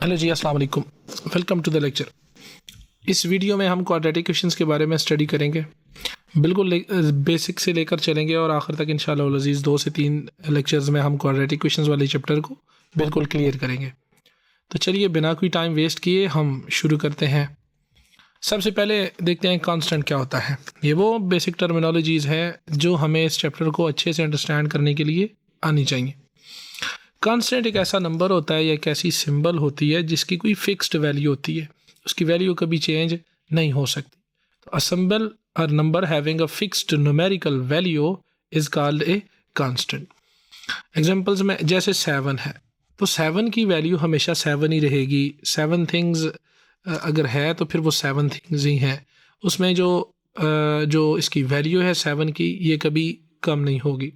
Hello जी, अस्सलाम वालेकुम। Welcome to the lecture. इस वीडियो में हम क्वाड्रेटिक क्वेश्चंस के बारे में स्टडी करेंगे। बिल्कुल बेसिक से लेकर चलेंगे और आखिर तक इंशाल्लाह अज़ीज़ 2 से 3 लेक्चर्स में हम क्वाड्रेटिक क्वेश्चंस वाले चैप्टर को बिल्कुल क्लियर करेंगे। तो चलिए बिना कोई टाइम वेस्ट किए हम शुरू करते हैं। सबसे पहले देखते हैं कांस्टेंट क्या होता है। ये वो बेसिक टर्मिनोलॉजीज़ है जो हमें इस चैप्टर को अच्छे से अंडरस्टैंड करने के लिए आनी चाहिए। कांस्टेंट एक ऐसा नंबर होता है या एक ऐसी सिंबल होती है जिसकी कोई फिक्स्ड वैल्यू होती है, उसकी वैल्यू कभी चेंज नहीं हो सकती। तो अ सिंबल और number having a fixed numerical value is called a constant. Examples में जैसे 7 है, तो 7 की वैल्यू हमेशा 7 ही रहेगी। 7 थिंग्स अगर है तो फिर वो 7 थिंग्स ही हैं। उसमें जो इसकी वैल्यू है 7 की, ये कभी कम नहीं होगी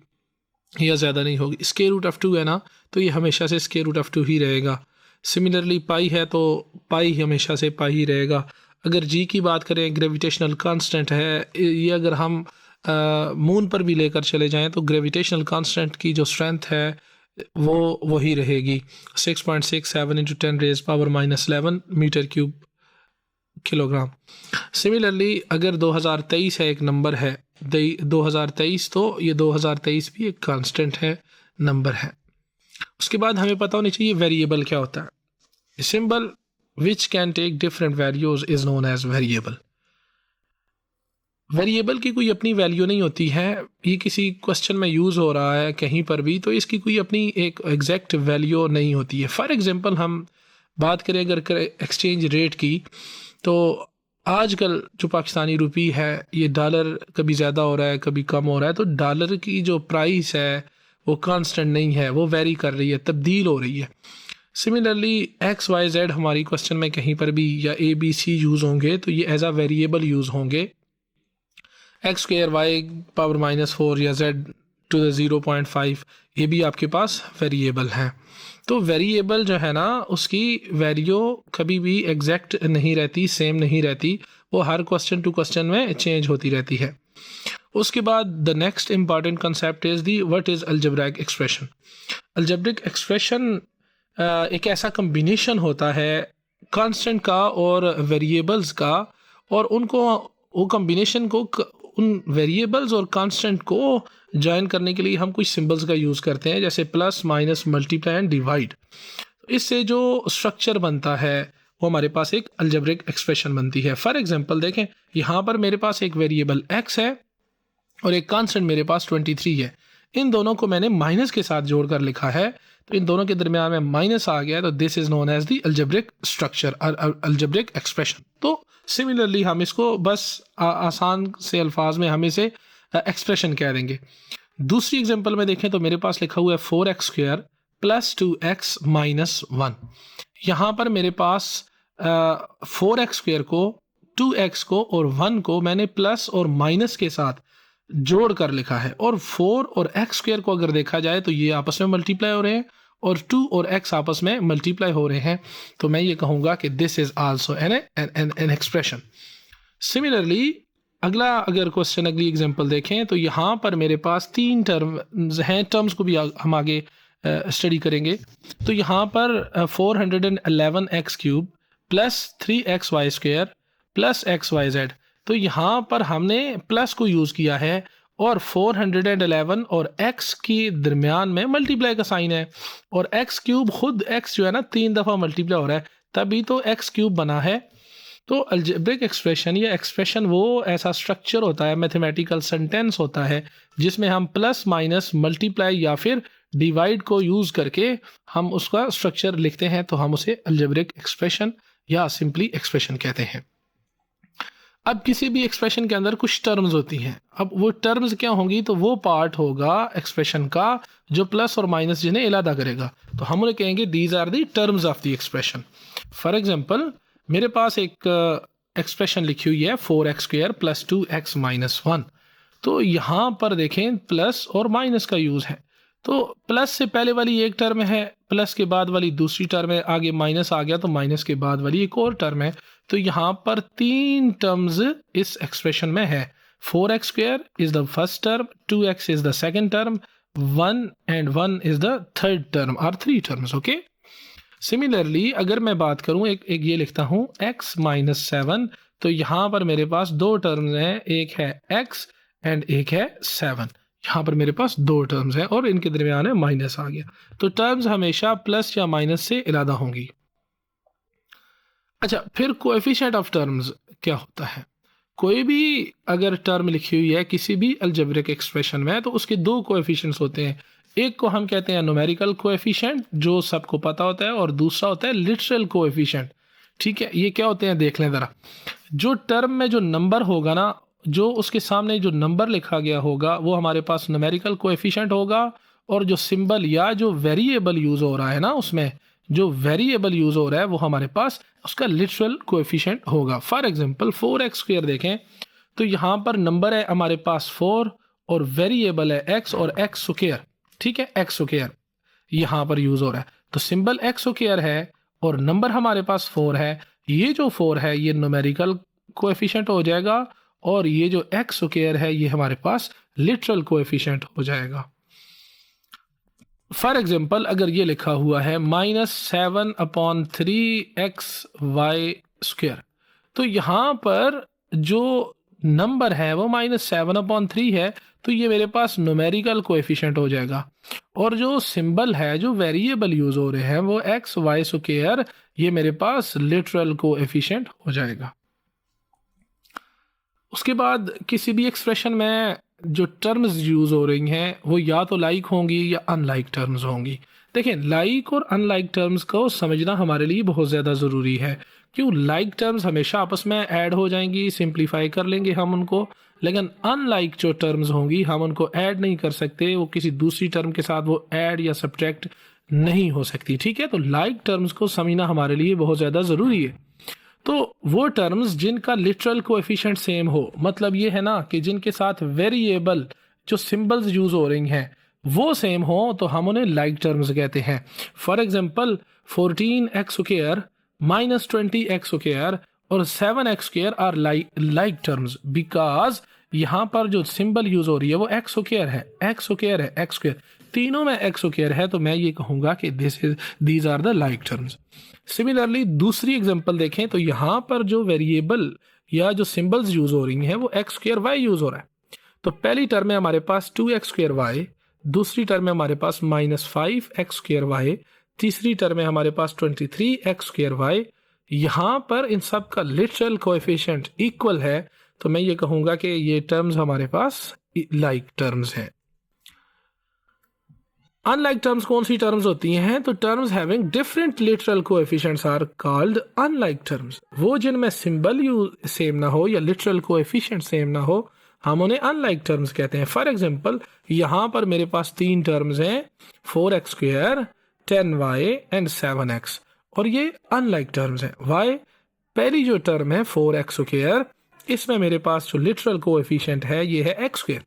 या ज़्यादा नहीं होगी। स्क्वायर रूट ऑफ 2 है ना, तो ये हमेशा से स्क्वायर रूट ऑफ 2 ही रहेगा। सिमिलरली पाई है तो पाई हमेशा से पाई ही रहेगा। अगर जी की बात करें, ग्रेविटेशनल कांस्टेंट है, ये अगर हम मून पर भी लेकर चले जाएं तो ग्रेविटेशनल कांस्टेंट की जो स्ट्रेंथ है वो वही रहेगी 6.67 into 10⁻⁻11 metre cube kilogram. Similarly अगर 2023 है, एक नंबर है 2023, तो ये 2023 भी एक कांस्टेंट है, नंबर है। उसके बाद हमें पता होनी चाहिए वेरिएबल क्या होता है। Symbol which can take different values is known as variable. Variable की कोई अपनी वैल्यू नहीं होती है, ये किसी क्वेश्चन में यूज़ हो रहा है कहीं पर भी, तो इसकी कोई अपनी एक एग्जैक्ट वैल्यू नहीं होती है। फॉर एग्जांपल हम बात करें अगर एक्सचेंज रेट की, तो आजकल जो पाकिस्तानी रुपी है, ये डॉलर कभी ज़्यादा हो रहा है कभी कम हो रहा है, तो डॉलर की जो प्राइस है वो कांस्टेंट नहीं है, वो वेरी कर रही है, तब्दील हो रही है। सिमिलरली एक्स वाई जेड हमारी क्वेश्चन में कहीं पर भी या ए बी सी यूज़ होंगे तो ये एज आ वेरिएबल यूज़ होंगे। एक्स स्क्र वाई पावर -4 या जेड टू द 0.5, ये भी आपके पास वेरिएबल हैं। तो वेरिएबल जो है ना, उसकी वैल्यू कभी भी एग्जैक्ट नहीं रहती, सेम नहीं रहती, वो हर क्वेश्चन टू क्वेश्चन में चेंज होती रहती है। उसके बाद the next important concept is the what is algebraic expression. Algebraic expression एक ऐसा कम्बिनेशन होता है कांस्टेंट का और वेरिएबल्स का, और उनको वो कम्बिनेशन को उन वेरिएबल्स और कांस्टेंट को ज्वाइन करने के लिए हम कुछ सिंबल्स का यूज़ करते हैं, जैसे plus, minus, multiply and divide. इससे जो स्ट्रक्चर बनता है वो हमारे पास एक अलजेब्रिक एक्सप्रेशन बनती है। फॉर एग्जांपल देखें, यहाँ पर मेरे पास एक वेरिएबल x है और एक कांस्टेंट मेरे पास 23 है। इन दोनों को मैंने माइनस के साथ जोड़कर लिखा है, तो इन दोनों के दरमियान में माइनस आ गया, तो this is known as the algebraic structure और अलजेब्रिक एक्सप्रेशन। तो सिमिलरली हम इसको बस आसान से अल्फाज में हम इसे एक्सप्रेशन कह देंगे। दूसरी एग्जांपल में देखें तो मेरे पास लिखा हुआ है 4x² + 2x - 1। यहाँ पर मेरे पास 4x² को, 2x को और 1 को मैंने प्लस और माइनस के साथ जोड़ कर लिखा है, और 4 और x² को अगर देखा जाए तो ये आपस में मल्टीप्लाई हो रहे हैं और 2 और x आपस में मल्टीप्लाई हो रहे हैं। तो मैं ये कहूँगा कि this is also an expression. Similarly अगला अगर क्वेश्चन, अगली एग्जांपल देखें तो यहाँ पर मेरे पास 3 टर्म्स हैं, टर्म्स को भी हम आगे स्टडी करेंगे। तो यहाँ पर 411x³ + 3xy² + xyz, तो यहाँ पर हमने प्लस को यूज़ किया है और 411 और x के दरमियान में मल्टीप्लाई का साइन है, और x³ खुद x जो है ना 3 दफ़ा मल्टीप्लाई हो रहा है, तभी तो x³ बना है। तो अलजेब्रिक एक्सप्रेशन या एक्सप्रेशन वो ऐसा स्ट्रक्चर होता है, मैथमेटिकल सेंटेंस होता है, जिसमें हम प्लस, माइनस, मल्टीप्लाई या फिर डिवाइड को यूज़ करके हम उसका स्ट्रक्चर लिखते हैं, तो हम उसे अलजेब्रिक एक्सप्रेशन या सिंपली एक्सप्रेशन कहते हैं। अब किसी भी एक्सप्रेशन के अंदर कुछ टर्म्स होती हैं। अब वो टर्म्स क्या होंगी, तो वो पार्ट होगा एक्सप्रेशन का जो प्लस और माइनस जिन्हें इलादा करेगा, तो हम उन्हें कहेंगे these are the terms of the expression. For example मेरे पास एक एक्सप्रेशन लिखी हुई है 4x² + 2x - 1। तो यहाँ पर देखें प्लस और माइनस का यूज़ है, तो प्लस से पहले वाली एक टर्म है, प्लस के बाद वाली दूसरी टर्म है, आगे माइनस आ गया तो माइनस के बाद वाली एक और टर्म है। तो यहाँ पर 3 टर्म्स इस एक्सप्रेशन में है। 4x² is the first term, 2x is the second term, 1 and 1 is the third term, are 3 terms. Okay, similarly अगर मैं बात करूं, एक ये लिखता हूं x माइनस 7, तो यहाँ पर मेरे पास दो टर्म्स हैं, एक है x एंड एक है 7। यहाँ पर मेरे पास दो टर्म्स हैं और इनके दरमियान है माइनस आ गया, तो टर्म्स हमेशा प्लस या माइनस से इलादा होंगी। अच्छा, फिर कोएफिशिएंट ऑफ टर्म्स क्या होता है? कोई भी अगर टर्म लिखी हुई है किसी भी अलजेब्रिक एक्सप्रेशन में, तो उसके दो कोएफिशिएंट्स होते हैं। एक को हम कहते हैं न्यूमेरिकल कोएफिशिएंट, जो सबको पता होता है, और दूसरा होता है लिटरल कोएफिशिएंट। ठीक है, ये क्या होते हैं देख लें ज़रा। जो टर्म में जो नंबर होगा ना, जो उसके सामने जो नंबर लिखा गया होगा, वो हमारे पास न्यूमेरिकल कोएफिशिएंट होगा, और जो सिंबल या जो वेरिएबल यूज़ हो रहा है ना, उसमें जो वेरिएबल यूज़ हो रहा है वो हमारे पास उसका लिटरल कोएफिशिएंट होगा। फॉर एग्जांपल 4x² देखें, तो यहाँ पर नंबर है हमारे पास 4 और वेरिएबल है x और x²। ठीक है, x² यहाँ पर यूज़ हो रहा है, तो सिंबल x² है और नंबर हमारे पास 4 है। ये जो 4 है ये न्यूमेरिकल कोएफिशिएंट हो जाएगा, और ये जो x² है ये हमारे पास लिटरल कोएफिशिएंट हो जाएगा। फॉर एग्जाम्पल अगर ये लिखा हुआ है -7/3xy², तो यहाँ पर जो नंबर है वो -7/3 है, तो ये मेरे पास न्यूमेरिकल कोएफिशिएंट हो जाएगा। और जो सिंबल है, जो वेरिएबल यूज़ हो रहे हैं, वो xy², ये मेरे पास लिटरल कोएफिशिएंट हो जाएगा। उसके बाद किसी भी एक्सप्रेशन में जो टर्म्स यूज़ हो रही हैं वो या तो लाइक होंगी या अनलाइक टर्म्स होंगी। देखें, लाइक और अनलाइक टर्म्स को समझना हमारे लिए बहुत ज़्यादा ज़रूरी है। क्यों? लाइक टर्म्स हमेशा आपस में ऐड हो जाएंगी, सिंप्लीफाई कर लेंगे हम उनको, लेकिन अनलाइक जो टर्म्स होंगी हम उनको ऐड नहीं कर सकते, वो किसी दूसरी टर्म के साथ वो ऐड या सब्ट्रैक्ट नहीं हो सकती। ठीक है, तो लाइक टर्म्स को समझना हमारे लिए बहुत ज़्यादा ज़रूरी है। तो वो टर्म्स जिनका लिटरल कोएफिशिएंट सेम हो, मतलब ये है ना कि जिनके साथ वेरिएबल जो सिंबल्स यूज हो रही हैं वो सेम हो, तो हम उन्हें लाइक टर्म्स कहते हैं। For example 14x² minus 20x² और 7x² are like terms, because यहाँ पर जो सिंबल यूज हो रही है वो x² है, x², तीनों में x² है, तो मैं ये कहूँगा कि these are the like terms. Similarly दूसरी एग्जांपल देखें, तो यहाँ पर जो वेरिएबल या जो सिंबल्स यूज हो रही हैं वो x² यूज हो रहा है। तो पहली टर्म में हमारे पास 2x², दूसरी टर्म में हमारे पास -5x², तीसरी टर्म में हमारे पास 23x²। यहाँ पर इन सब का लिटरल कोएफिशिएंट इक्वल है, तो मैं ये कहूँगा कि ये टर्म्स हमारे पास लाइक टर्म्स हैं। अनलाइक टर्म्स कौन सी टर्म्स होती हैं? तो terms having different literal coefficients are called unlike terms. वो जिनमें सिंबल सेम ना हो या लिटरल कोएफिशिएंट सेम ना हो, हम उन्हें अनलाइक टर्म्स कहते हैं। फॉर एग्जांपल यहाँ पर मेरे पास तीन टर्म्स हैं, 4x², 10y एंड 7x, और ये अनलाइक टर्म्स हैं। y पहली जो टर्म है 4x², इसमें मेरे पास जो लिटरल कोएफिशिएंट है ये है x²।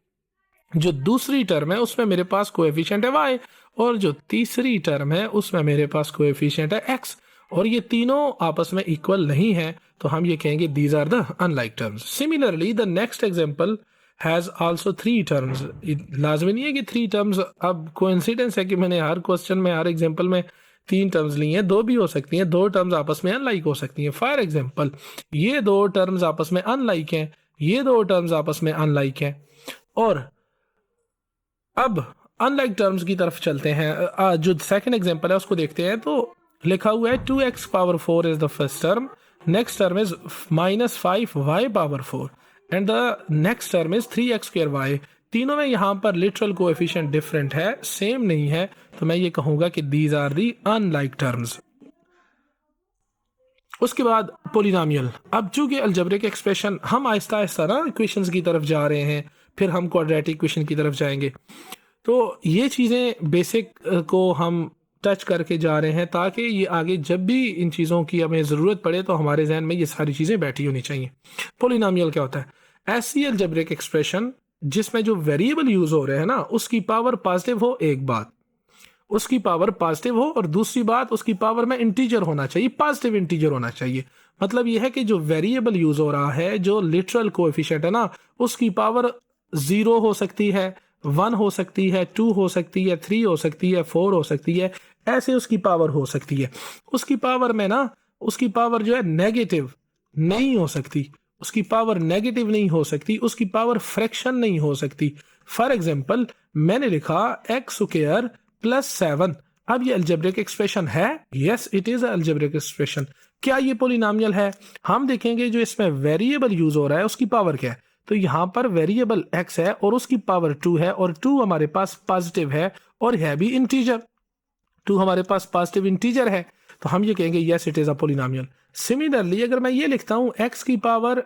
जो दूसरी टर्म है उसमें मेरे पास कोएफिशिएंट है y, और जो तीसरी टर्म है उसमें मेरे पास कोएफिशिएंट है x, और ये तीनों आपस में इक्वल नहीं है, तो हम ये कहेंगे these are the unlike terms. Similarly the next example has also 3 terms. लाजमी नहीं है कि 3 टर्म्स, अब कोइंसिडेंस है कि मैंने हर क्वेश्चन में हर एग्जांपल में 3 टर्म्स ली हैं, 2 भी हो सकती हैं, 2 टर्म्स आपस में अनलाइक हो सकती हैं। फॉर एग्जांपल ये 2 टर्म्स आपस में अनलाइक हैं, ये 2 टर्म्स आपस में अनलाइक हैं। और अब अनलाइक टर्म्स की तरफ चलते हैं। जो सेकंड एग्जांपल है उसको देखते हैं। तो लिखा हुआ है 2x⁴ is the first term, next term is -5y⁴, and the next term is 3x²y। तीनों में यहाँ पर लिटरल कोएफिशिएंट डिफरेंट है, सेम नहीं है, तो मैं ये कहूँगा कि these are the unlike terms. उसके बाद पोलिनोमियल। अब चूंकि अलजेब्रिक एक्सप्रेशन हम आहिस्ता आहिस्ता ना इक्वेशंस की तरफ जा रहे हैं, फिर हम क्वाड्रेटिक इक्वेशन की तरफ जाएंगे, तो ये चीज़ें बेसिक को हम टच करके जा रहे हैं, ताकि ये आगे जब भी इन चीज़ों की हमें ज़रूरत पड़े तो हमारे जहन में ये सारी चीज़ें बैठी होनी चाहिए। पोलिनोमियल क्या होता है? ऐसी अलजेब्रिक एक्सप्रेशन जिसमें जो वेरिएबल यूज हो रहे हैं ना उसकी पावर पॉजिटिव हो, एक बात, उसकी पावर पॉजिटिव हो, और दूसरी बात उसकी पावर में इंटीजर होना चाहिए, पॉजिटिव इंटीजर होना चाहिए। मतलब यह है कि जो वेरिएबल यूज हो रहा है, जो लिटरल कोएफिशिएंट है ना, उसकी पावर 0 हो सकती है, 1 हो सकती है, 2 हो सकती है, 3 हो सकती है, 4 हो सकती है, ऐसे उसकी पावर हो सकती है। उसकी पावर में ना, उसकी पावर जो है नेगेटिव नहीं हो सकती, उसकी पावर नेगेटिव नहीं हो सकती, उसकी पावर फ्रैक्शन नहीं हो सकती। फॉर एग्जाम्पल मैंने लिखा एक्स स्क्वायर प्लस 7। अब ये अलजेब्रिक एक्सप्रेशन है, yes it is algebraic expression. क्या ये पोलिनोमियल है? हम देखेंगे जो इसमें वेरिएबल यूज हो रहा है उसकी पावर क्या है। तो यहाँ पर वेरिएबल x है और उसकी पावर 2 है, और 2 हमारे पास पॉजिटिव है और है भी इंटीजर। 2 हमारे पास पॉजिटिव इंटीजर है, तो हम ये कहेंगे yes it is a polynomial. Similarly अगर मैं ये लिखता हूँ x की पावर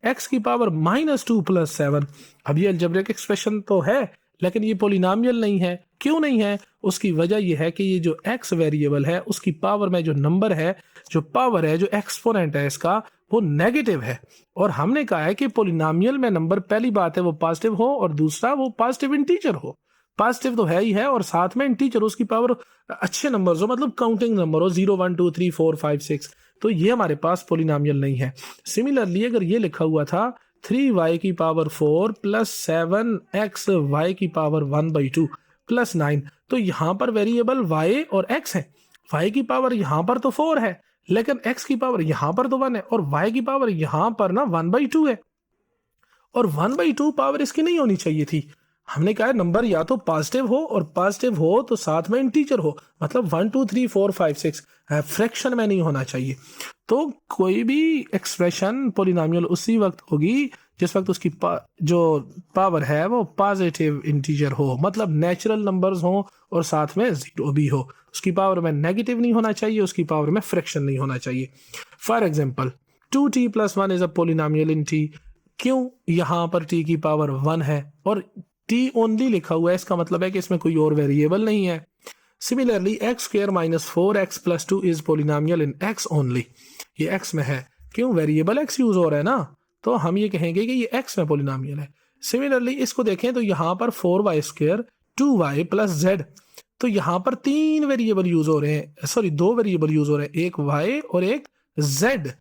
x की पावर -2 + 7, अब ये अलजेब्रिक एक्सप्रेशन तो है लेकिन ये पोलिनोमियल नहीं है। क्यों नहीं है? उसकी वजह यह है कि ये जो x वेरिएबल है उसकी पावर में जो नंबर है, जो पावर है, जो एक्सपोनेंट है इसका, वो नेगेटिव है। और हमने कहा है कि पोलिनोमियल में नंबर, पहली बात है वो पॉजिटिव हो और दूसरा वो पॉजिटिव इंटीजर हो। पॉजिटिव तो है ही है और साथ में इंटीजर, उसकी पावर अच्छे नंबर्स हो, मतलब काउंटिंग नंबर हो, 0 1 2 3 4 5 6। तो ये हमारे पास पोलिनोमियल नहीं है। सिमिलरली अगर ये लिखा हुआ था 3y की पावर 4 प्लस 7x y की पावर 1/2 प्लस 9, तो यहाँ पर वेरिएबल y और x है। y की पावर यहाँ पर तो 4 है लेकिन x की पावर यहाँ पर तो 1 है, और y की पावर यहाँ पर ना 1/2 है, और 1/2 पावर इसकी नहीं होनी चाहिए थी। हमने कहा नंबर या तो पॉजिटिव हो, और पॉजिटिव हो तो साथ में इंटीजर हो, मतलब 1 2 3 4 5 6 फ्रैक्शन में नहीं होना चाहिए। तो कोई भी एक्सप्रेशन पोलिनोमियल उसी वक्त होगी जिस वक्त उसकी जो पावर है वो पॉजिटिव इंटीजर हो, मतलब नेचुरल नंबर्स हो और साथ में जीरो भी हो। उसकी पावर में नेगेटिव नहीं होना चाहिए, उसकी पावर में फ्रैक्शन नहीं होना चाहिए। For example 2t + 1 is a polynomial in t। क्यों? यहाँ पर t की पावर 1 है और t ओनली लिखा हुआ है, इसका मतलब है कि इसमें कोई और वेरिएबल नहीं है। Similarly x² - 4x + 2 is polynomial in x only. ये x में है, क्यों? वेरिएबल x यूज हो रहा है ना, तो हम ये कहेंगे कि ये x में पोलिनोमियल है। सिमिलरली इसको देखें तो यहाँ पर 4y² 2y + z, तो यहाँ पर 3 वेरिएबल यूज हो रहे हैं, सॉरी 2 वेरिएबल यूज हो रहे हैं, एक y और एक z।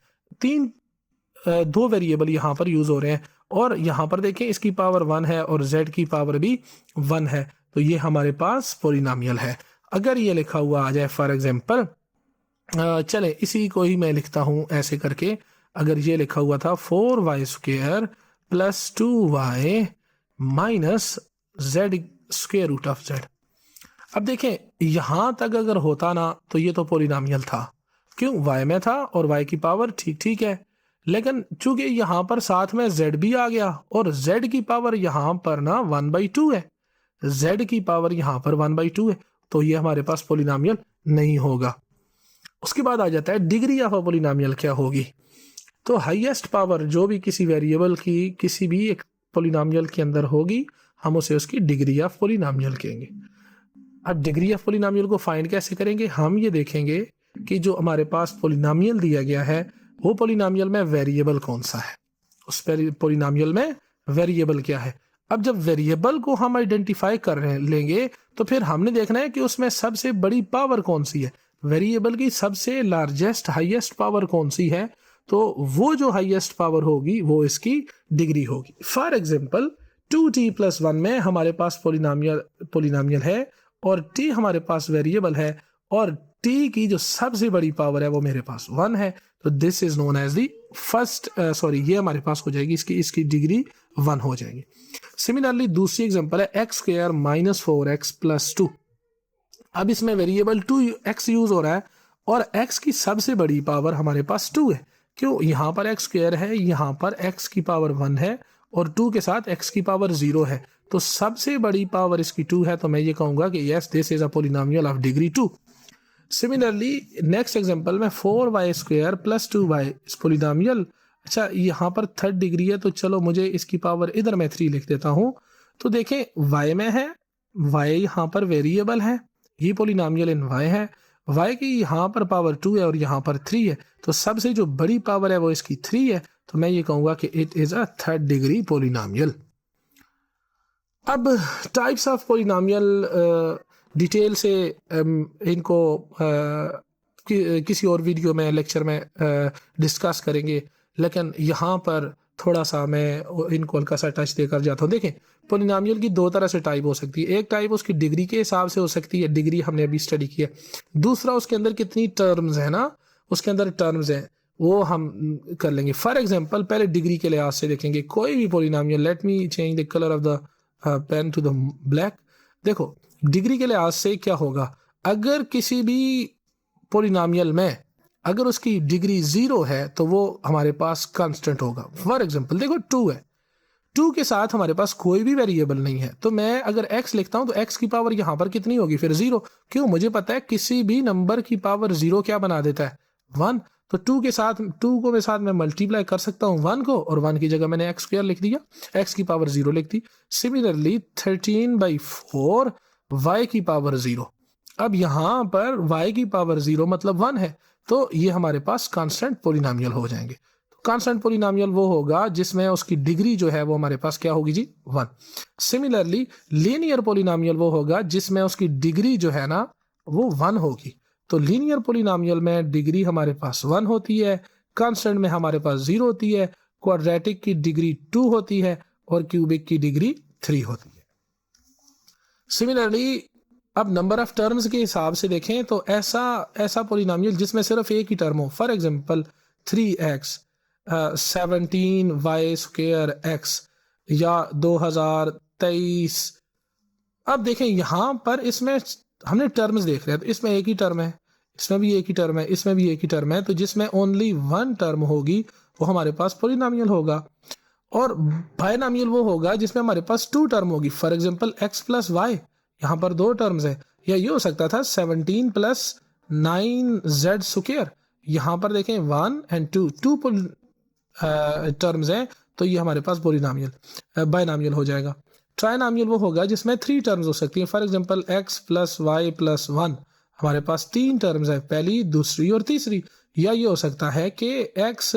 2 वेरिएबल यहाँ पर यूज हो रहे हैं, और यहाँ पर देखें इसकी पावर 1 है और z की पावर भी 1 है, तो ये हमारे पास पोलिनोमियल है। अगर ये लिखा हुआ आ जाए फॉर एग्जाम्पल, चले इसी को ही मैं लिखता हूं ऐसे करके, अगर ये लिखा हुआ था 4y² + 2y - z²√z। अब देखें यहां तक अगर होता ना तो ये तो पोलिनोमियल था, क्यों? y में था और y की पावर ठीक है, लेकिन चूंकि यहां पर साथ में z भी आ गया और z की पावर यहां पर ना 1/2 है, z की पावर यहां पर 1/2 है, तो ये हमारे पास पोलिनोमियल नहीं होगा। उसके बाद आ जाता है डिग्री ऑफ अ पोलिनोमियल क्या होगी। तो हाईएस्ट पावर जो भी किसी वेरिएबल की किसी भी एक पोलिनोमियल के अंदर होगी, हम उसे उसकी डिग्री ऑफ पोलिनोमियल कहेंगे। अब डिग्री ऑफ पोलिनोमियल को फाइंड कैसे करेंगे? हम ये देखेंगे कि जो हमारे पास पोलिनोमियल दिया गया है वो पोलिनोमियल में वेरिएबल कौन सा है, उस पोलिनोमियल में वेरिएबल क्या है। अब जब वेरिएबल को हम आइडेंटिफाई कर लेंगे तो फिर हमने देखना है कि उसमें सबसे बड़ी पावर कौन सी है, वेरिएबल की सबसे लार्जेस्ट हाईएस्ट पावर कौन सी है, तो वो जो हाईएस्ट पावर होगी वो इसकी डिग्री होगी। फॉर एग्जाम्पल 2t + 1 में हमारे पास पोलिनोमियल है और t हमारे पास वेरिएबल है, और t की जो सबसे बड़ी पावर है वो मेरे पास 1 है, तो this is known as the first, ये हमारे पास हो जाएगी, इसकी डिग्री 1 हो जाएगी। सिमिलरली दूसरी एग्जांपल है x² - 4x + 2। अब इसमें वेरिएबल 2x यूज हो रहा है और x की सबसे बड़ी पावर हमारे पास 2 है, क्यों? यहाँ पर x² है, यहाँ पर x की पावर 1 है और 2 के साथ x की पावर 0 है, तो सबसे बड़ी पावर इसकी 2 है, तो मैं ये कहूंगा कि yes this is a polynomial of degree 2। Similarly next example में 4y² + 2y इस पोलिनोमियल। अच्छा यहाँ पर 3rd डिग्री है, तो चलो मुझे इसकी पावर इधर मैं 3 लिख देता हूँ। तो देखें y में है, y यहाँ पर वेरिएबल है, ये पोलिनोमियल इन y है, y की यहाँ पर पावर 2 है और यहाँ पर 3 है, तो सबसे जो बड़ी पावर है वो इसकी 3 है, तो मैं ये कहूँगा कि it is a 3rd degree polynomial. अब टाइप्स ऑफ पोलिनोमियल डिटेल से इनको किसी और वीडियो में लेक्चर में डिस्कस करेंगे, लेकिन यहाँ पर थोड़ा सा मैं इनको हल्का सा टच देकर जाता हूँ। देखें, पोलिनोमियल की दो तरह से टाइप हो सकती है। एक टाइप उसकी डिग्री के हिसाब से हो सकती है, डिग्री हमने अभी स्टडी किया। दूसरा उसके अंदर कितनी टर्म्स है ना, उसके अंदर टर्म्स हैं, वो हम कर लेंगे। फॉर एग्जांपल पहले डिग्री के लिहाज से देखेंगे कोई भी polynomial. Let me change the colour of the pen to the black. देखो डिग्री के लिहाज से क्या होगा, अगर किसी भी पोलिनोमियल में अगर उसकी डिग्री 0 है तो वो हमारे पास कांस्टेंट होगा। फॉर एग्जांपल देखो 2 है, 2 के साथ हमारे पास कोई भी वेरिएबल नहीं है, तो मैं अगर x लिखता हूं तो x की पावर यहां पर कितनी होगी, फिर 0। क्यों, मुझे पता है किसी भी नंबर की पावर 0 क्या बना देता है, 1। तो 2 के साथ 2 को साथ मैं मल्टीप्लाई कर सकता हूं 1 को, और 1 की जगह मैंने x स्क्वायर लिख दिया, x की पावर 0 लिख दी। सिमिलरली 13/4 y की पावर 0। अब यहां पर y की पावर 0 मतलब 1 है, तो ये हमारे पास कांस्टेंट पोलिनोमियल हो जाएंगे। कांस्टेंट पोलिनोमियल वो होगा जिसमें उसकी डिग्री जो है वो हमारे पास क्या होगी जी, 1। सिमिलरली लीनियर पोलिनोमियल वो होगा जिसमें उसकी डिग्री जो है ना वो 1 होगी। तो लीनियर पोलिनोमियल में डिग्री हमारे पास 1 होती है, कांस्टेंट में हमारे पास 0 होती है, क्वाड्रेटिक की डिग्री 2 होती है और क्यूबिक की डिग्री 3 होती है। सिमिलरली अब नंबर ऑफ टर्म्स के हिसाब से देखें तो ऐसा पोलिनोमियल जिसमें सिर्फ एक ही टर्म हो, for example 3x 17y square x या 2023। अब देखें यहाँ पर इसमें हमने टर्म्स देख रहे हैं, तो इसमें एक ही टर्म है, इसमें भी एक ही टर्म है, इसमें भी एक ही टर्म है, तो जिसमें ओनली 1 टर्म होगी वो हमारे पास पोलिनोमियल होगा। और बायनोमियल वो होगा जिसमें हमारे पास 2 टर्म होगी। For example x plus y, यहाँ पर 2 टर्म्स है, या ये हो सकता था 17 प्लस 9z स्क्वायर, यहाँ पर देखें 1 and 2 टर्म्स हैं, तो ये हमारे पास पोलिनोमियल बायनोमियल हो जाएगा। ट्राइनोमियल वो होगा जिसमें 3 टर्म्स हो सकती हैं। For example x plus y plus 1, हमारे पास 3 टर्म्स है, पहली, दूसरी और तीसरी। या ये हो सकता है कि x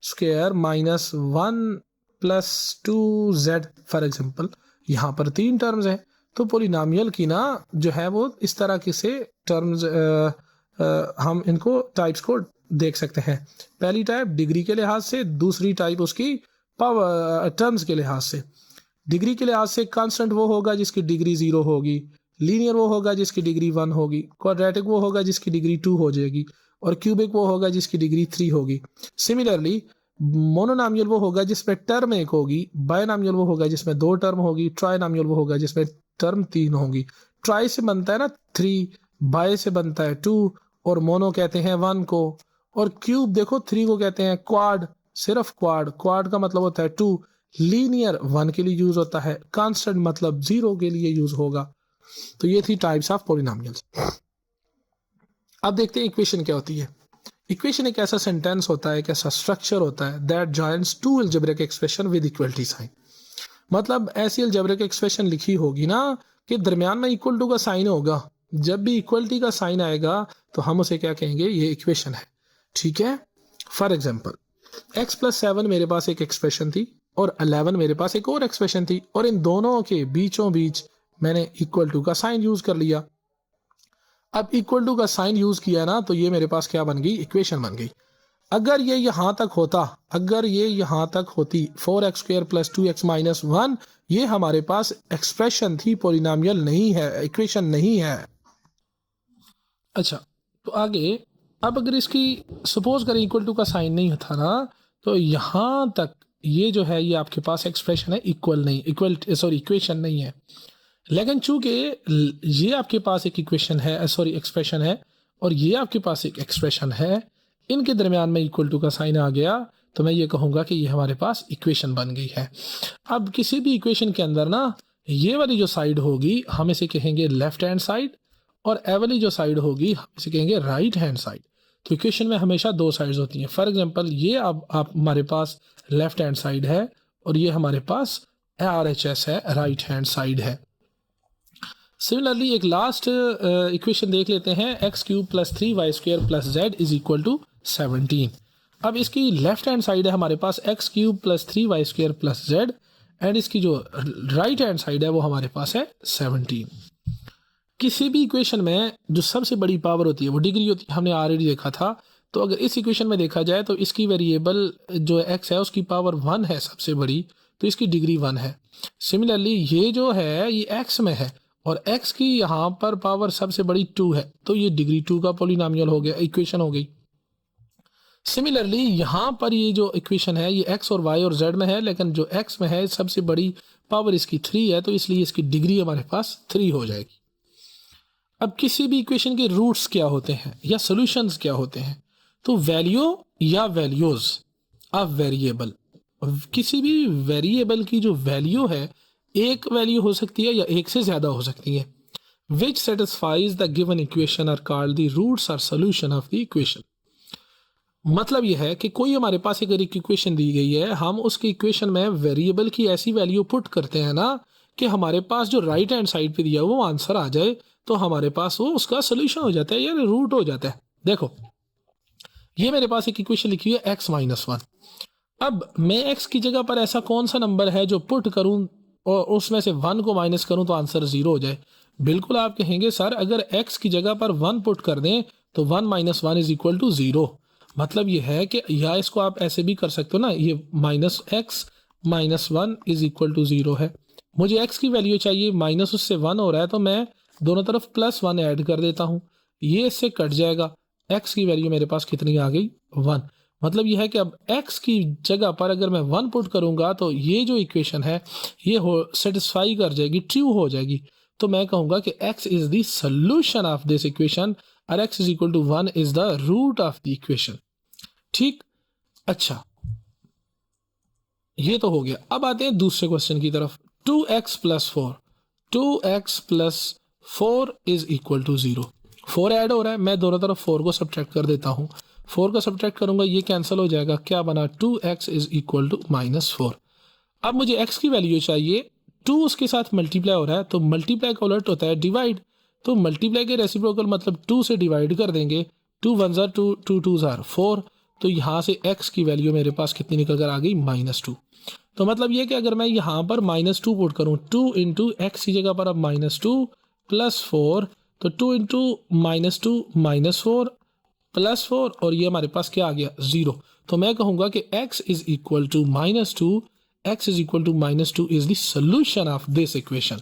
square minus 1 plus 2z, for example यहाँ पर 3 टर्म्स हैं। तो पोलिनोमियल की ना जो है वो इस तरह के से टर्म्स हम इनको टाइप्स को देख सकते हैं। पहली टाइप डिग्री के लिहाज से, दूसरी टाइप उसकी पावर टर्म्स के लिहाज से। डिग्री के लिहाज से कांस्टेंट वो होगा जिसकी डिग्री 0 होगी, लीनियर वो होगा जिसकी डिग्री 1 होगी, क्वाड्रेटिक वो होगा जिसकी डिग्री 2 हो जाएगी, और क्यूबिक वो होगा जिसकी डिग्री 3 होगी। सिमिलरली मोनोनोमियल वो होगा जिसमें टर्म 1 होगी, बायनोमियल वो होगा जिसमें 2 टर्म होगी, ट्राइनोमियल वो होगा जिसमें टर्म 3 होगी। ट्राई से बनता है ना 3, बाय से बनता है 2, और मोनो कहते हैं 1 को, और क्यूब देखो 3 को कहते हैं क्वाड, सिर्फ क्वाड का मतलब होता है 2, लीनियर 1 के लिए यूज होता है, कांस्टेंट मतलब 0 के लिए यूज होगा। तो ये थी टाइप्स ऑफ पॉलिनोमियल्स। अब देखते हैं इक्वेशन क्या होती है। इक्वेशन एक ऐसा सेंटेंस होता है, एक ऐसा स्ट्रक्चर होता है that joins two algebraic expression with equality sign. मतलब ऐसी अलजेब्रिक एक्सप्रेशन लिखी होगी ना कि दरमियान में इक्वल टू का साइन होगा, जब भी इक्वलिटी का साइन आएगा तो हम उसे क्या कहेंगे, ये इक्वेशन है। ठीक है, फॉर एग्जांपल x प्लस 7 मेरे पास एक एक्सप्रेशन थी और 11 मेरे पास एक और एक्सप्रेशन थी, और इन दोनों के बीचों बीच मैंने इक्वल टू का साइन यूज कर लिया। अब इक्वल टू का साइन यूज किया ना, तो ये मेरे पास क्या बन गई, इक्वेशन बन गई। अगर ये यहां तक होती 4x square plus 2x minus 1, ये हमारे पास एक्सप्रेशन थी, पॉलिनोमियल नहीं है, इक्वेशन नहीं है। अच्छा, तो आगे अब अगर इसकी सपोज करें इक्वल टू का साइन नहीं था ना, तो यहां तक ये जो है ये आपके पास एक्सप्रेशन है, इक्वेशन नहीं है। लेकिन चूंकि ये आपके पास एक एक्सप्रेशन है और ये आपके पास एक एक्सप्रेशन है, इनके दरमियान में इक्वल टू का साइन आ गया, तो मैं ये कहूँगा कि ये हमारे पास इक्वेशन बन गई है। अब किसी भी इक्वेशन के अंदर ना ये वाली जो साइड होगी हम इसे कहेंगे लेफ्ट हैंड साइड, और ए वाली जो साइड होगी हम इसे कहेंगे राइट हैंड साइड। तो इक्वेशन में हमेशा 2 साइड्स होती हैं। फॉर एग्जांपल ये अब आप हमारे पास लेफ्ट हैंड साइड है और ये हमारे पास RHS है, राइट हैंड साइड है। सिमिलरली एक लास्ट इक्वेशन देख लेते हैं, x cube plus 3y square plus z is equal to 17। अब इसकी लेफ्ट हैंड साइड है हमारे पास x cube plus 3y square plus z, and इसकी जो राइट हैंड साइड है वो हमारे पास है 17। किसी भी इक्वेशन में जो सबसे बड़ी पावर होती है वो डिग्री होती है, हमने ऑलरेडी देखा था। तो अगर इस इक्वेशन में देखा जाए तो इसकी वेरिएबल जो x है उसकी पावर 1 है सबसे बड़ी, तो इसकी डिग्री 1 है। सिमिलरली ये जो है ये x में है और x की यहाँ पर पावर सबसे बड़ी 2 है, तो ये डिग्री 2 का पोलिनोमियल हो गया, इक्वेशन हो गई। सिमिलरली यहाँ पर ये जो इक्वेशन है ये x और y और z में है, लेकिन जो x में है सबसे बड़ी पावर इसकी 3 है, तो इसलिए इसकी डिग्री हमारे पास 3 हो जाएगी। अब किसी भी इक्वेशन के रूट्स क्या होते हैं या सॉल्यूशंस क्या होते हैं, तो वैल्यू या वैल्यूज ऑफ वेरिएबल, किसी भी वेरिएबल की जो वैल्यू है एक वैल्यू हो सकती है या एक से ज्यादा हो सकती है, which satisfies the given equation are called the roots और सॉल्यूशन ऑफ द इक्वेशन। मतलब यह है कि कोई हमारे पास अगर एक इक्वेशन दी गई है, हम उसकी इक्वेशन में वेरिएबल की ऐसी वैल्यू पुट करते हैं ना कि हमारे पास जो राइट हैंड साइड पे दिया वो आंसर आ जाए, तो हमारे पास वो उसका सोल्यूशन हो जाता है या रूट हो जाता है। देखो ये मेरे पास एक इक्वेशन लिखी है x-1। अब मैं x की जगह पर ऐसा कौन सा नंबर है जो पुट करूं और उसमें से 1 को माइनस करूं तो आंसर 0 हो जाए। बिल्कुल आप कहेंगे सर अगर x की जगह पर 1 पुट कर दें तो 1 - 1 इज इक्वल टू 0। मतलब ये है कि या इसको आप ऐसे भी कर सकते हो ना, ये -x - 1 इज इक्वल टू 0 है। मुझे x की वैल्यू चाहिए, माइनस उससे 1 हो रहा है तो मैं दोनों तरफ +1 ऐड कर देता हूँ, ये इससे कट जाएगा। x की वैल्यू मेरे पास कितनी आ गई 1। मतलब यह है कि अब x की जगह पर अगर मैं 1 पुट करूंगा तो ये जो इक्वेशन है ये हो सेटिस्फाई कर जाएगी, ट्रू हो जाएगी। तो मैं कहूँगा कि x is the solution of this equation और x is equal to 1 is the root of the equation. ठीक, अच्छा ये तो हो गया। अब आते हैं दूसरे क्वेश्चन की तरफ। 2x + 4, 2x + 4 is equal to 0। 4 add हो रहा है, मैं दोनों तरफ 4 को सब्ट्रैक्ट कर देता हूँ। 4 को सब्ट्रैक्ट करूंगा ये कैंसिल हो जाएगा, क्या बना 2x इज इक्वल टू -4। अब मुझे x की वैल्यू चाहिए, 2 उसके साथ मल्टीप्लाई हो रहा है तो मल्टीप्लाई का उलट होता है डिवाइड, तो मल्टीप्लाई के रेसिप्रोकल मतलब 2 से डिवाइड कर देंगे। 2 * 1 = 2, 2 * 2 = 4, तो यहाँ से x की वैल्यू मेरे पास कितनी निकल कर आ गई -2। तो मतलब ये कि अगर मैं यहाँ पर -2 पुट करूँ, 2 × x की जगह पर अब -2 + 4, तो 2 × -2 -4 + 4 और ये हमारे पास क्या आ गया 0। तो मैं कहूँगा कि x is equal to -2, x is equal to -2 is the solution of this equation.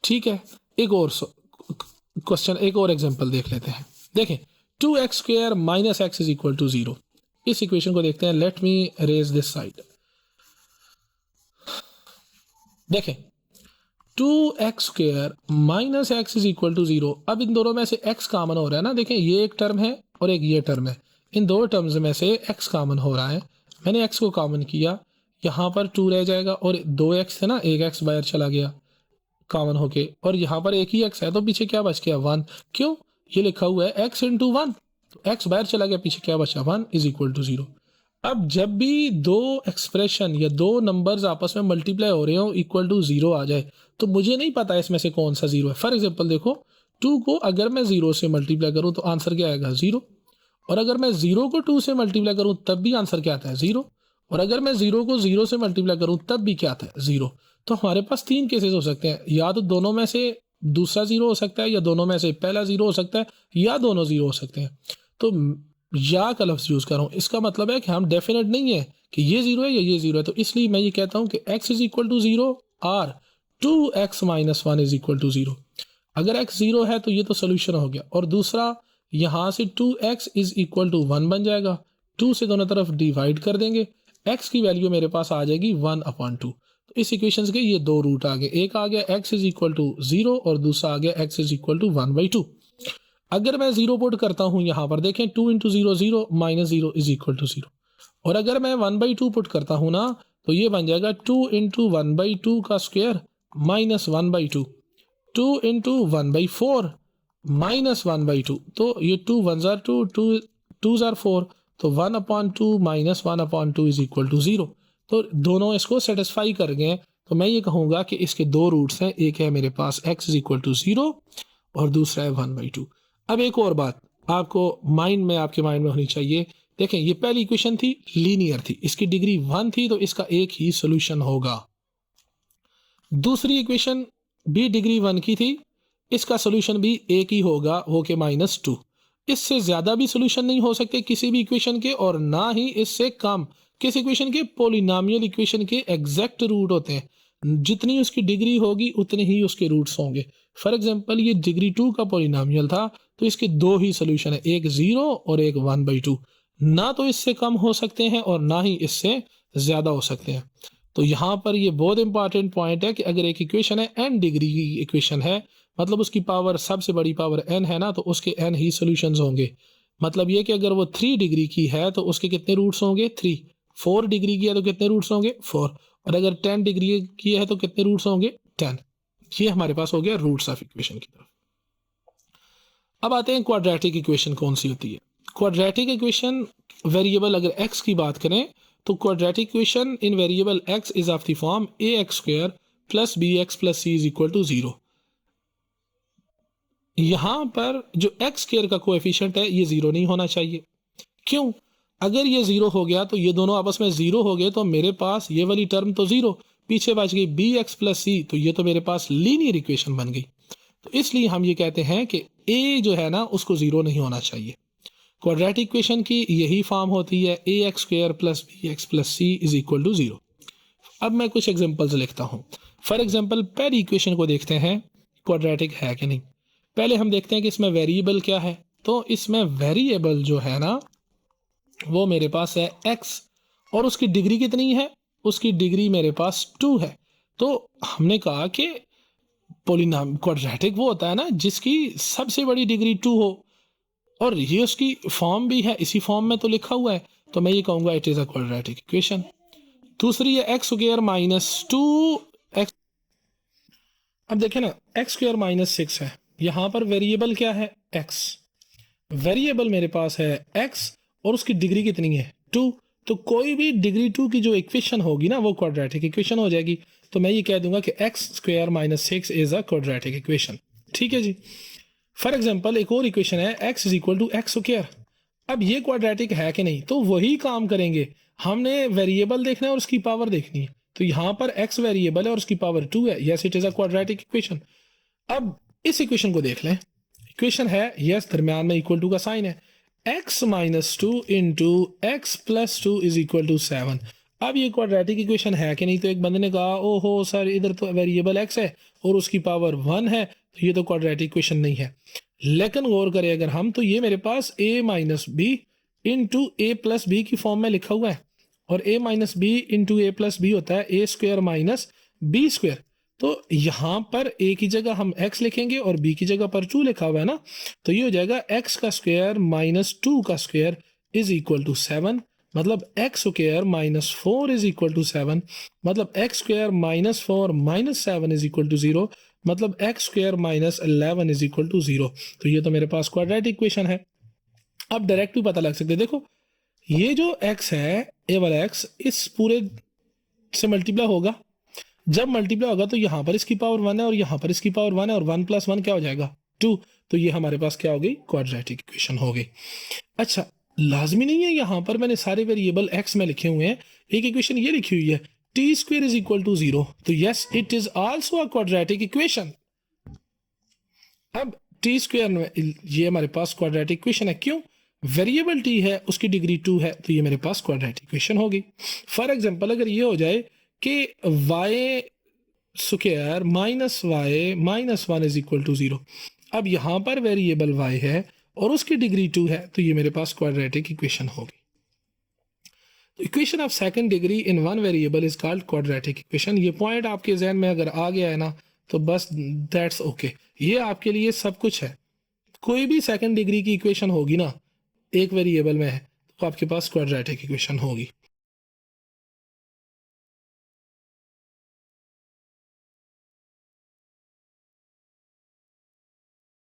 ठीक है, एक और क्वेश्चन, एक और एग्जांपल देख लेते हैं। देखें 2x² - x is equal to 0। इस इक्वेशन को देखते हैं। Let me raise this side. देखें 2x² - x is equal to 0। अब इन दोनों में से x कॉमन हो रहा है ना, देखें ये एक टर्म है और एक ये टर्म है, इन दो टर्म्स में से x कॉमन हो रहा है। मैंने x को कॉमन किया, यहाँ पर 2 रह जाएगा और 2x है ना, एक x बाहर चला गया कॉमन होके, और यहाँ पर एक ही x है तो पीछे क्या बच गया 1। क्यों, ये लिखा हुआ है x × 1, तो x बाहर चला गया, पीछे क्या बचा 1 इज इक्वल टू 0। अब जब भी दो एक्सप्रेशन या दो नंबर्स आपस में मल्टीप्लाई हो रहे हो इक्वल टू 0 आ जाए, तो मुझे नहीं पता इसमें से कौन सा 0 है। फॉर एग्जांपल देखो 2 को अगर मैं 0 से मल्टीप्लाई करूं तो आंसर क्या आएगा 0, और अगर मैं 0 को 2 से मल्टीप्लाई करूं तब भी आंसर क्या आता है 0, और अगर मैं 0 को 0 से मल्टीप्लाई करूं तब भी क्या आता है 0। तो हमारे पास 3 केसेस हो सकते हैं, या तो दोनों में से दूसरा 0 हो सकता है, या दोनों में से पहला 0 हो सकता है, या दोनों 0 हो सकते हैं। तो या का लफ्ज़ यूज़ कर रहा हूँ, इसका मतलब है कि हम डेफिनेट नहीं है कि ये 0 है या ये 0 है, तो इसलिए मैं ये कहता हूँ कि x इज इक्वल टू 0 और 2x - 1 इज इक्वल टू 0। अगर x 0 है तो ये तो सोल्यूशन हो गया, और दूसरा यहाँ से 2x इज इक्वल टू 1 बन जाएगा, 2 से दोनों तरफ डिवाइड कर देंगे, x की वैल्यू मेरे पास आ जाएगी 1/2। तो इस इक्वेशन के ये दो रूट आ गए, एक आ गया x इज इक्वल टू 0 और दूसरा आ गया x इज इक्वल टू 1/2। अगर मैं 0 पुट करता हूं यहाँ पर, देखें 2 × 0 0 -0 इज इक्वल टू 0, और अगर मैं 1/2 पुट करता हूं ना तो ये बन जाएगा 2 × 1/2 का स्क्वायर -1/2, 2 × 1/4 -1/2, तो ये 2 × 1 = 2, 2 × 2 = 4, तो 1/2 - 1/2 इज इक्वल टू 0। तो दोनों इसको सेटिस्फाई कर गए, तो मैं ये कहूँगा कि इसके दो रूट्स हैं, एक है मेरे पास x इज इक्वल टू 0 और दूसरा है 1/2। अब एक और बात आपको आपके माइंड में होनी चाहिए। देखें ये पहली इक्वेशन थी लीनियर थी, इसकी डिग्री 1 थी, तो इसका एक ही सोल्यूशन होगा। दूसरी इक्वेशन भी डिग्री 1 की थी, इसका सोल्यूशन भी एक ही होगा, वो के -2। इससे ज़्यादा भी सोल्यूशन नहीं हो सकते किसी भी इक्वेशन के, और ना ही इससे कम। किस इक्वेशन के? पोलिनोमियल इक्वेशन के एग्जैक्ट रूट होते हैं, जितनी उसकी डिग्री होगी उतने ही उसके रूट्स होंगे। फॉर एग्जांपल ये डिग्री 2 का पोलिनोमियल था, तो इसके दो ही सोल्यूशन है, एक 0 और एक 1/2। ना तो इससे कम हो सकते हैं और ना ही इससे ज़्यादा हो सकते हैं। तो यहाँ पर ये बहुत इंपॉर्टेंट पॉइंट है कि अगर एक इक्वेशन है n डिग्री की इक्वेशन है, मतलब उसकी पावर सबसे बड़ी पावर n है ना, तो उसके n ही सॉल्यूशंस होंगे। मतलब ये कि अगर वो 3 डिग्री की है तो उसके कितने रूट्स होंगे? 3। 4 डिग्री की है तो कितने रूट्स होंगे? 4। और अगर 10 डिग्री की है तो कितने रूट्स होंगे? 10। ये हमारे पास हो गया रूट्स ऑफ इक्वेशन की तरफ। अब आते हैं क्वाड्रेटिक इक्वेशन कौन सी होती है। क्वाड्रेटिक इक्वेशन वेरिएबल अगर x की बात करें तो quadratic equation in variable x is of the form ax² plus bx plus c is equal to 0। यहां पर जो x² का कोएफिशिएंट है ये 0 नहीं होना चाहिए। क्यों? अगर ये 0 हो गया तो ये दोनों आपस में 0 हो गए, तो मेरे पास ये वाली टर्म तो 0, पीछे बच गई bx प्लस c, तो ये तो मेरे पास लीनियर इक्वेशन बन गई। तो इसलिए हम ये कहते हैं कि a जो है ना उसको 0 नहीं होना चाहिए। क्वाड्रेटिक इक्वेशन की यही फॉर्म होती है ax² plus bx plus c is equal to 0। अब मैं कुछ एग्जांपल्स लिखता हूँ। फॉर एग्जांपल पहली इक्वेशन को देखते हैं क्वाड्रेटिक है कि नहीं। पहले हम देखते हैं कि इसमें वेरिएबल क्या है। तो इसमें वेरिएबल जो है ना वो मेरे पास है x, और उसकी डिग्री कितनी है? उसकी डिग्री मेरे पास 2 है। तो हमने कहा कि पोलिनोमियल क्वाड्रेटिक वो होता है ना जिसकी सबसे बड़ी डिग्री 2 हो, और ये उसकी फॉर्म भी है, इसी फॉर्म में तो लिखा हुआ है, तो मैं ये कहूँगा it is a quadratic equation. दूसरी है x² माइनस 2x। अब देखें ना x² माइनस 6 है, यहाँ पर वेरिएबल क्या है? x। वेरिएबल मेरे पास है x और उसकी डिग्री कितनी है? 2। तो कोई भी डिग्री 2 की जो इक्वेशन होगी ना वो क्वाड्रेटिक इक्वेशन हो जाएगी। तो मैं ये कह दूंगा कि x² minus 6 is a quadratic equation. ठीक है जी। फॉर एग्जाम्पल एक और इक्वेशन है x is equal to x²। अब ये क्वाड्रेटिक है कि नहीं, तो वही काम करेंगे, हमने वेरिएबल देखना है और उसकी पावर देखनी है। तो यहाँ पर x वेरिएबल है और उसकी पावर 2 है, yes it is a quadratic equation. अब इस इक्वेशन को देख लें। इक्वेशन है यस दरम्यान में इक्वल टू का साइन है, x minus 2 into x plus 2 is equal to 7। अब ये क्वाड्रेटिक इक्वेशन है कि नहीं, तो एक बंदे ने कहा ओहो सर इधर तो वेरिएबल x है और उसकी पावर 1 है, तो ये तो क्वाड्रेटिक इक्वेशन नहीं है। लेकिन गौर करें अगर हम, तो ये मेरे पास a minus b into a plus b की फॉर्म में लिखा हुआ है, और a minus b into a plus b होता है a² माइनस b²। तो यहाँ पर a की जगह हम x लिखेंगे और b की जगह पर 2 लिखा हुआ है ना, तो ये हो जाएगा x का स्क्वायर माइनस 2 का स्क्वायर इज इक्वल टू 7। मतलब x² minus 4 is equal to 7। मतलब x² minus 4 minus 7 is equal to 0। मतलब x² minus 11 is equal to 0। तो ये तो मेरे पास क्वाड्रेटिक इक्वेशन है। अब डायरेक्ट भी पता लग सकते हैं। देखो ये जो x है, ए वाला x इस पूरे से मल्टीप्लाई होगा। जब मल्टीप्लाई होगा तो यहाँ पर इसकी पावर 1 है और यहाँ पर इसकी पावर 1 है, और 1 प्लस 1 क्या हो जाएगा? 2। तो ये हमारे पास क्या हो गई? क्वाड्रेटिक इक्वेशन हो गई। अच्छा, लाजमी नहीं है यहाँ पर मैंने सारे वेरिएबल x में लिखे हुए हैं। एक इक्वेशन ये लिखी हुई है t² इज इक्वल टू 0, तो yes it is also a quadratic equation. अब t² में ये हमारे पास क्वाड्रेटिक इक्वेशन है। क्यों? वेरिएबल t है, उसकी डिग्री 2 है, तो ये मेरे पास क्वाड्रेटिक इक्वेशन होगी। फॉर एग्जांपल अगर ये हो जाए कि y² minus y minus 1 is equal to 0। अब यहाँ पर वेरिएबल y है और उसकी डिग्री 2 है, तो ये मेरे पास क्वाड्रेटिक इक्वेशन होगी। Equation of second degree in one variable is called quadratic equation. ये पॉइंट आपके जहन में अगर आ गया है ना, तो बस दैट्स ओके, ये आपके लिए सब कुछ है। कोई भी सेकंड डिग्री की इक्वेशन होगी ना एक वेरिएबल में है, तो आपके पास क्वाड्रेटिक इक्वेशन होगी।